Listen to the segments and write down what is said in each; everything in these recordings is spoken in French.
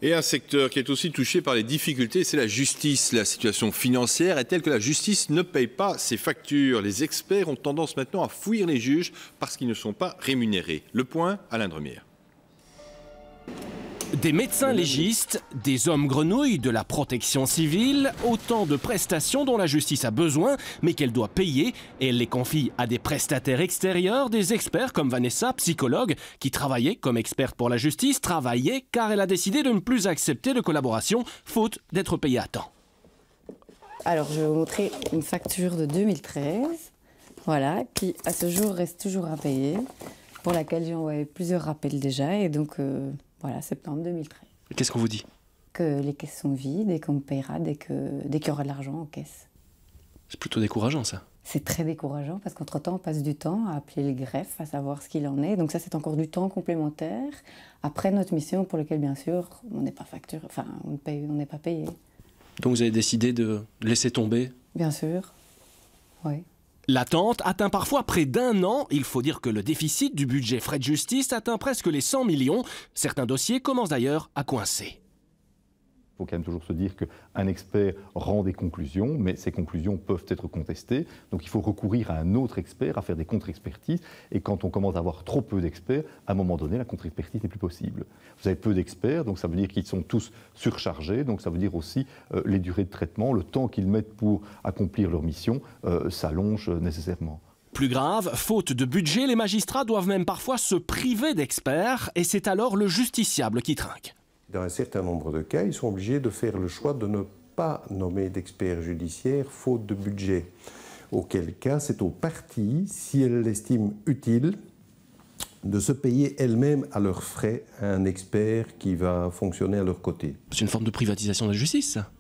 Et un secteur qui est aussi touché par les difficultés, c'est la justice. La situation financière est telle que la justice ne paye pas ses factures. Les experts ont tendance maintenant à fuir les juges parce qu'ils ne sont pas rémunérés. Le point, Alain Dremière. Des médecins légistes, des hommes grenouilles de la protection civile, autant de prestations dont la justice a besoin, mais qu'elle doit payer, et elle les confie à des prestataires extérieurs, des experts comme Vanessa, psychologue, qui travaillait comme experte pour la justice, travaillait car elle a décidé de ne plus accepter de collaboration, faute d'être payée à temps. Alors, je vais vous montrer une facture de 2013, voilà, qui à ce jour reste toujours à payer, pour laquelle j'ai envoyé plusieurs rappels déjà, et donc... Voilà, septembre 2013. Qu'est-ce qu'on vous dit? Que les caisses sont vides et qu'on me payera dès qu'il y aura de l'argent en caisse. C'est plutôt décourageant, ça. C'est très décourageant parce qu'entre-temps, on passe du temps à appeler le greffe, à savoir ce qu'il en est. Donc ça, c'est encore du temps complémentaire après notre mission pour laquelle, bien sûr, on n'est pas facturé, enfin, on n'est pas payé. Donc vous avez décidé de laisser tomber? Bien sûr, oui. L'attente atteint parfois près d'1 an. Il faut dire que le déficit du budget frais de justice atteint presque les 100 millions. Certains dossiers commencent d'ailleurs à coincer. Il faut quand même toujours se dire qu'un expert rend des conclusions, mais ces conclusions peuvent être contestées. Donc il faut recourir à un autre expert, à faire des contre-expertises. Et quand on commence à avoir trop peu d'experts, à un moment donné, la contre-expertise n'est plus possible. Vous avez peu d'experts, donc ça veut dire qu'ils sont tous surchargés. Donc ça veut dire aussi les durées de traitement, le temps qu'ils mettent pour accomplir leur mission s'allonge nécessairement. Plus grave, faute de budget, les magistrats doivent même parfois se priver d'experts. Et c'est alors le justiciable qui trinque. Dans un certain nombre de cas, ils sont obligés de faire le choix de ne pas nommer d'experts judiciaires faute de budget. Auquel cas, c'est aux parties, si elles l'estiment utile, de se payer elles-mêmes à leurs frais un expert qui va fonctionner à leur côté. C'est une forme de privatisation de la justice, ça?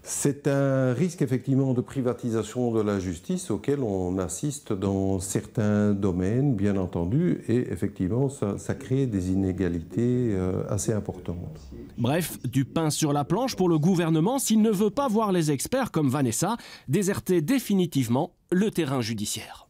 C'est un risque effectivement de privatisation de la justice auquel on assiste dans certains domaines, bien entendu, et effectivement ça crée des inégalités assez importantes. Bref, du pain sur la planche pour le gouvernement s'il ne veut pas voir les experts comme Vanessa déserter définitivement le terrain judiciaire.